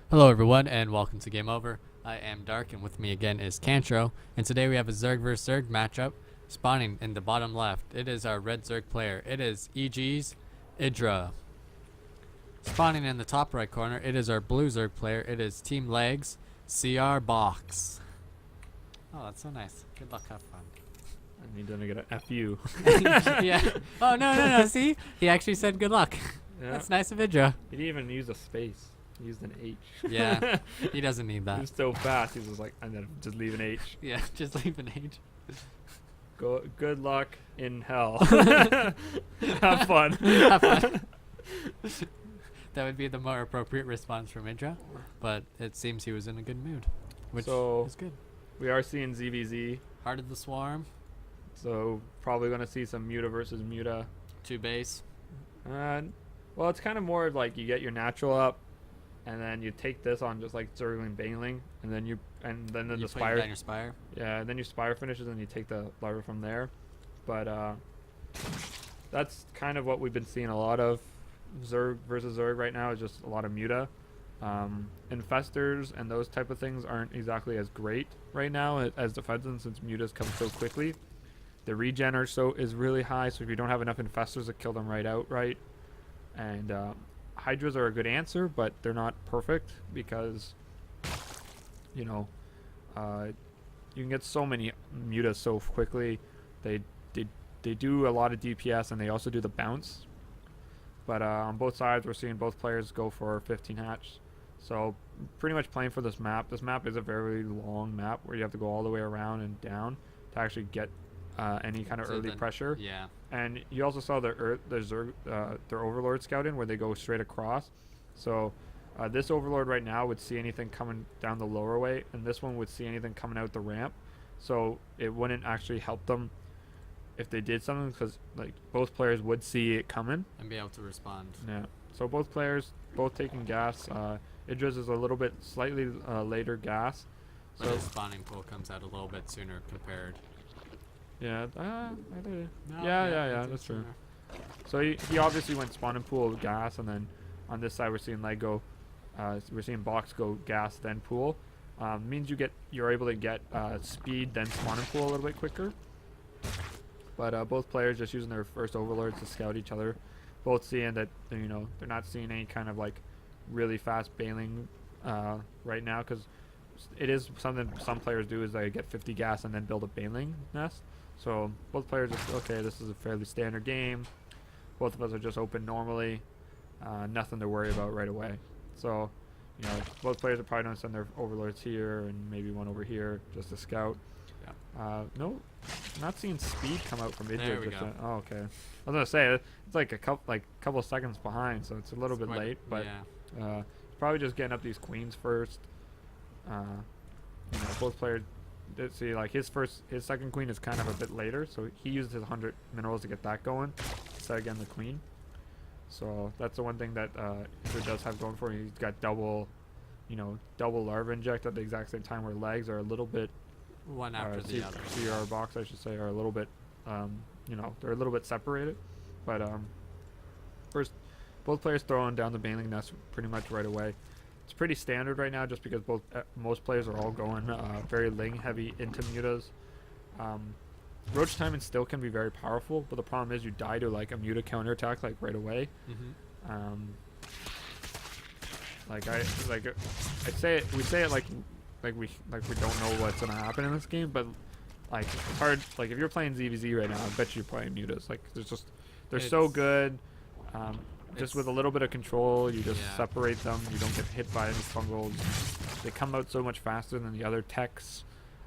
Hello everyone and welcome to Game Over. I am Dark and with me again is Cantro, and today we have a Zerg vs Zerg matchup spawning in the bottom left. It is our red Zerg player. It is EGIdra. Spawning in the top right corner, it is our blue Zerg player. It is Team Legs crBox. Oh, that's so nice. Good luck, have fun. And he's gonna get a FU. Yeah. Oh no. See? He actually said good luck. Yeah. That's nice of Idra. He didn't even use a space. He used an H. Yeah. He doesn't need He that. was so fast. He was like, and then just leave an H. Yeah, just leave an H. Good luck in hell. Have fun. Have fun. That would be the more appropriate response from Idra, but it seems he was in a good mood, which is good. We are seeing ZvZ. Heart of the Swarm, So probably gonna see some Muta versus Muta. 2 base. Well, it's kind of more like you get your natural up, and then you take this on just like Zergling Baneling, and then You the put Spire. down your Spire. Yeah, and then your Spire finishes and you take the larva from there. But that's kind of what we've been seeing a lot of Zerg versus Zerg right now, is just a lot of Muta. Infestors and those type of things aren't exactly as great right now as defenses, since Mutas come so quickly. The regen is really high, so if you don't have enough Infestors to kill them outright. And Hydras are a good answer, but they're not perfect because, you know, you can get so many Mutas so quickly. They do a lot of DPS, and they also do the bounce. But on both sides, we're seeing both players go for 15 hatch. So pretty much playing for this map. This map is a very long map where you have to go all the way around and down to actually get any kind of early pressure. Yeah. And you also saw their Overlord scout in, where they go straight across. So this Overlord right now would see anything coming down the lower way, and this one would see anything coming out the ramp. So it wouldn't actually help them if they did something, because like both players would see it coming And be able to respond. Yeah. So both players taking gas. Idra's is a little bit slightly later gas. But So his spawning pool comes out a little bit sooner compared. yeah, No, yeah, it's that's true. sooner. So he obviously went spawn and pool of gas, and then on this side we're seeing leg go, we're seeing box go gas then pool. Means you're able to get speed then spawn and pool a little bit quicker. But both players just using their first overlords to scout each other, both seeing that they're not seeing any kind of like really fast bailing right now, because it is something some players do, is they get 50 gas and then build a bailing nest. So both players just, okay, this is a fairly standard game. Both of us are just open normally. Nothing to worry about right away. So, both players are probably going to send their overlords here and maybe one over here just to scout. Yeah. No, not seeing speed come out from Idra. There we go. Oh, okay. I was going to say, it's like a couple seconds behind, so it's a little bit late. But yeah. probably just getting up these queens first. Both players did see, like, his second queen is kind of a bit later, so he used his 100 minerals to get that going instead of getting the queen. So that's the one thing that Idra does have going for him. He's got double larva inject at the exact same time, where legs are a little bit One after the other. crBox, I should say, are a little bit they're a little bit separated. But first, both players throwing down the Baneling nest pretty much right away. It's pretty standard right now, just because most players are all going very Ling heavy into Mutas. Roach timing still can be very powerful, but the problem is you die to like a Muta counterattack like right away. Mm-hmm. We say it like we don't know what's gonna happen in this game, but like it's hard. Like if you're playing ZvZ right now, I bet you're playing Mutas. Like they're so good. Just with a little bit of control, you just separate them. You don't get hit by any fungals. They come out so much faster than the other techs.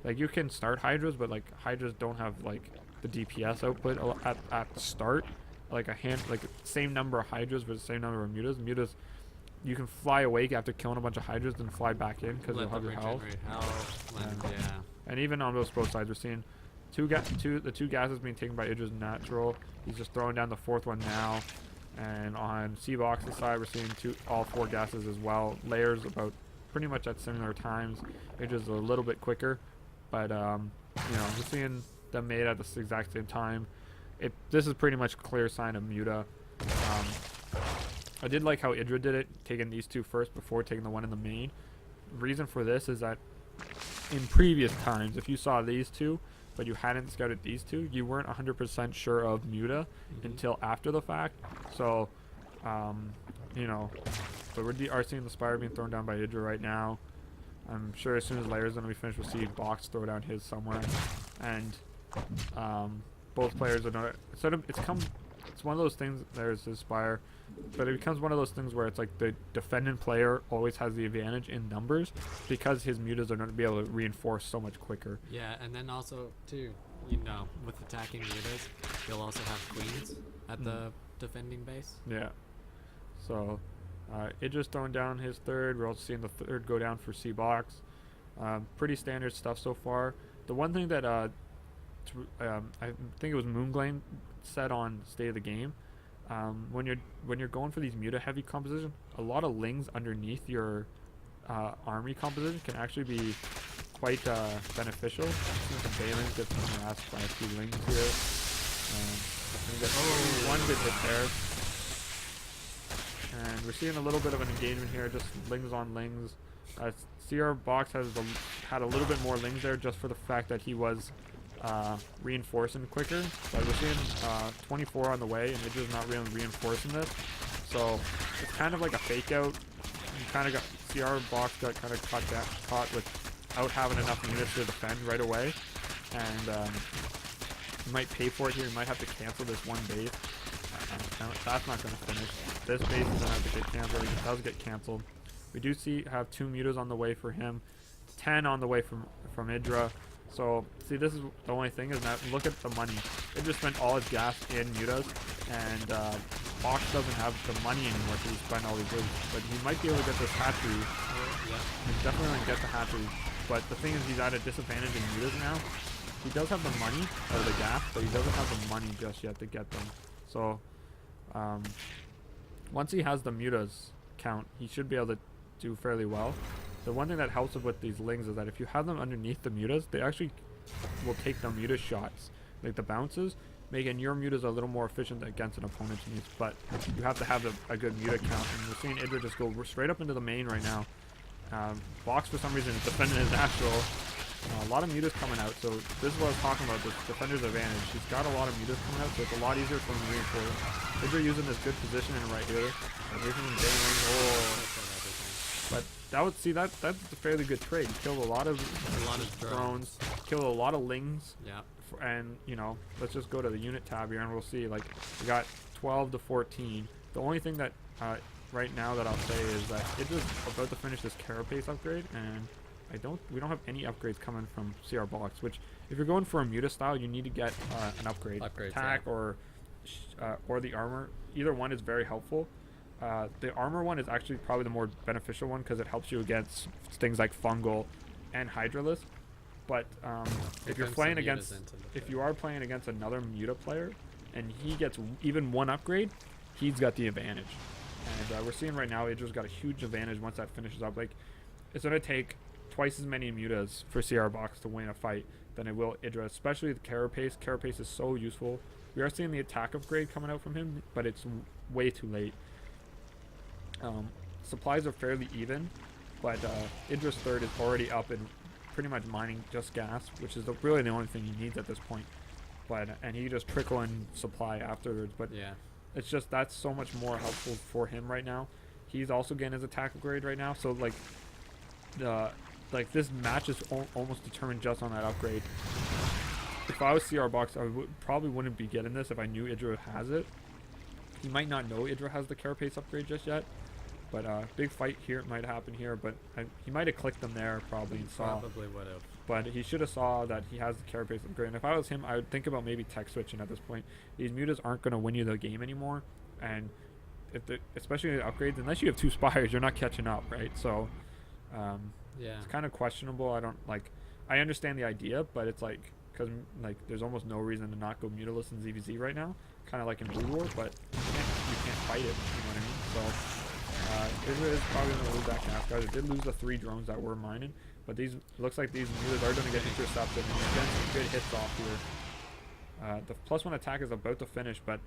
Like you can start Hydras, but like Hydras don't have like the DPS output at the start. Like same number of Hydras versus the same number of Mutas. Mutas, you can fly awake after killing a bunch of Hydras, then fly back in because you'll have your health. And even on both sides, we're seeing the two gases being taken by Idra's natural. He's just throwing down the fourth one now. And on CBox's side, we're seeing all 4 gases as well. Layers about pretty much at similar times. Idra's a little bit quicker, but we're seeing them made at the exact same time. This is pretty much a clear sign of Muta. I did like how EGIdra did it, taking these two first before taking the one in the main. Reason for this is that in previous times, if you saw these two, but you hadn't scouted these two, you weren't 100% sure of Muta until after the fact. So, you know, so we're seeing the Spire being thrown down by EGIdra right now. I'm sure as soon as Layer's gonna be finished, we'll see Box throw down his somewhere, and both players are not. It's one of those things. There's his Spire, but it becomes one of those things where it's like the defendant player always has the advantage in numbers because his mutas are going to be able to reinforce so much quicker. Yeah, and then also too, you know, with attacking mutas, you'll also have queens at the defending base. Yeah. So, EGIdra's throwing down his third. We're also seeing the third go down for CBox. Pretty standard stuff so far. The one thing that I think it was Moonglane said on State of the Game, when you're going for these muta heavy composition, a lot of lings underneath your army composition can actually be quite beneficial. Some Balins gets harassed by a few lings here. One good hit there. And we're seeing a little bit of an engagement here, just lings on lings. crBox had a little bit more lings there just for the fact that he was reinforcing quicker. But we're seeing 24 on the way, and EGIdra's not really reinforcing this. So it's kind of like a fake out. You kind of got crBox got kind of caught without having enough units to defend right away, and you might pay for it here. You might have to cancel this one base. That's not going to finish. This base is going to have to get canceled. It does get canceled. We do have 2 mutas on the way for him, 10 on the way from EGIdra. So, see, this is the only thing is that look at the money. It just spent all his gas in mutas, and Box doesn't have the money anymore to spend all these goods. But he might be able to get this hatchery. Yeah. He's definitely going to get the hatchery. But the thing is, he's at a disadvantage in mutas now. He does have the money, or the gas, but he doesn't have the money just yet to get them. So, once he has the mutas count, he should be able to do fairly well. The one thing that helps with these lings is that if you have them underneath the mutas, they actually will take the muta shots, like the bounces, making your mutas a little more efficient against an opponent's mutas. But you have to have a good muta count, and we're seeing EGIdra just go straight up into the main right now. Box for some reason is defending his natural. A lot of mutas coming out, so this is what I was talking about, the defender's advantage. He's got a lot of mutas coming out, so it's a lot easier for him to reinforce. EGIdra using this good positioning right here. But that's a fairly good trade. He killed a lot of drones, killed a lot of lings. Yeah. And you know, let's just go to the unit tab here, and we'll see. Like we got 12 to 14. The only thing that right now that I'll say is that EGIdra's about to finish this carapace upgrade, and we don't have any upgrades coming from crBox, which if you're going for a muta style, you need to get an upgrade. Attack, yeah. or the armor. Either one is very helpful. The armor one is actually probably the more beneficial one because it helps you against things like fungal and hydralis. But if you are playing against another muta player and he gets even one upgrade, he's got the advantage. And we're seeing right now EGIdra's got a huge advantage once that finishes up. Like it's gonna take twice as many mutas for crBox to win a fight than it will EGIdra, especially the carapace. Carapace is so useful. We are seeing the attack upgrade coming out from him, but it's way too late. Supplies are fairly even, but EGIdra's third is already up and pretty much mining just gas, which is really the only thing he needs at this point. But and he just trickle in supply afterwards. But yeah, it's just that's so much more helpful for him right now. He's also getting his attack upgrade right now, so like this match is almost determined just on that upgrade. If I was crBox, I probably wouldn't be getting this if I knew EGIdra has it. He might not know EGIdra has the carapace upgrade just yet. But big fight here might happen here, but he might have clicked them there probably and saw. Probably would have. But he should have saw that he has the carapace upgrade. And if I was him, I would think about maybe tech switching at this point. These mutas aren't going to win you the game anymore, and especially the upgrades, unless you have 2 spires, you're not catching up, right? So yeah, it's kind of questionable. I understand the idea, but it's like because there's almost no reason to not go mutaless in ZvZ right now, kind of like in Blue War, but you can't fight it. You know what I mean? So. EGIdra is probably going to lose that gas, guys. It did lose the 3 drones that were mining, but looks like these mutas are going to get intercepted, and he's getting some good hits off here. The +1 attack is about to finish, but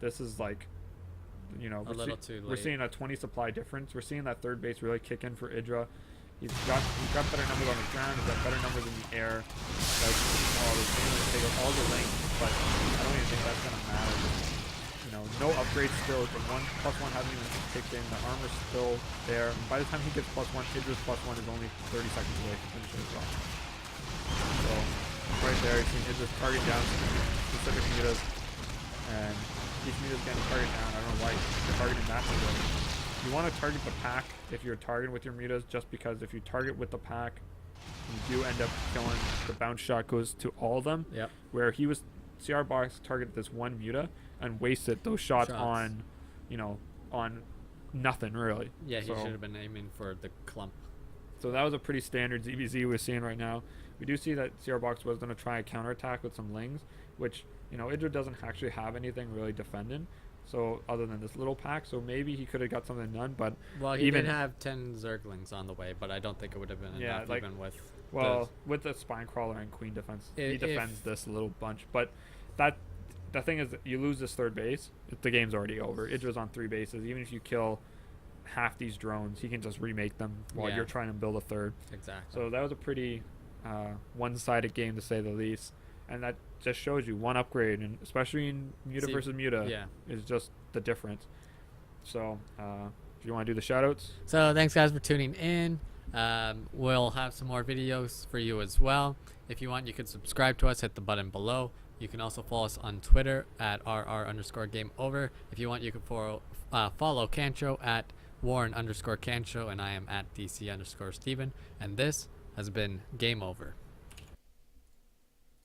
this is like A little too we're late. seeing a 20 supply difference. We're seeing that third base really kick in for EGIdra. He's got better numbers on the ground. He's got better numbers in the air. Like, take all the length, but I don't even think that's gonna matter. No upgrades still. The +1 hasn't even kicked in. The armor's still there. And by the time he gets +1, EGIdra's +1 is only 30 seconds away from finishing it off. So right there, you're seeing EGIdra's target down specific mutas, and each muta's getting targeted down. I don't know why you're targeting that muta. You want to target the pack if you're targeting with your mutas, just because if you target with the pack, you do end up killing. The bounce shot goes to all of them. Yep. Where crBox targeted this one muta and wasted those shots on, on nothing really. Yeah, he should have been aiming for the clump. So that was a pretty standard ZvZ we're seeing right now. We do see that crBox was going to try a counterattack with some lings, which, EGIdra doesn't actually have anything really defending. So other than this little pack, so maybe he could have got something done, but well, he did have 10 Zerglings on the way, but I don't think it would have been enough even with. Well, with the Spine Crawler and Queen defense, he defends this little bunch. But the thing is, you lose this third base, the game's already over. EGIdra's on 3 bases. Even if you kill half these drones, he can just remake them while you're trying to build a third. Exactly. So that was a pretty one-sided game, to say the least. And that just shows you one upgrade, and especially in muta versus muta, is just the difference. So, do you want to do the shoutouts? So, thanks guys for tuning in. We'll have some more videos for you as well. If you want, you can subscribe to us, hit the button below. You can also follow us on Twitter at @RR_GameOver. If you want, you can follow Cantro at Warren_Cantro, and I am at DC_Steven. And this has been Game Over.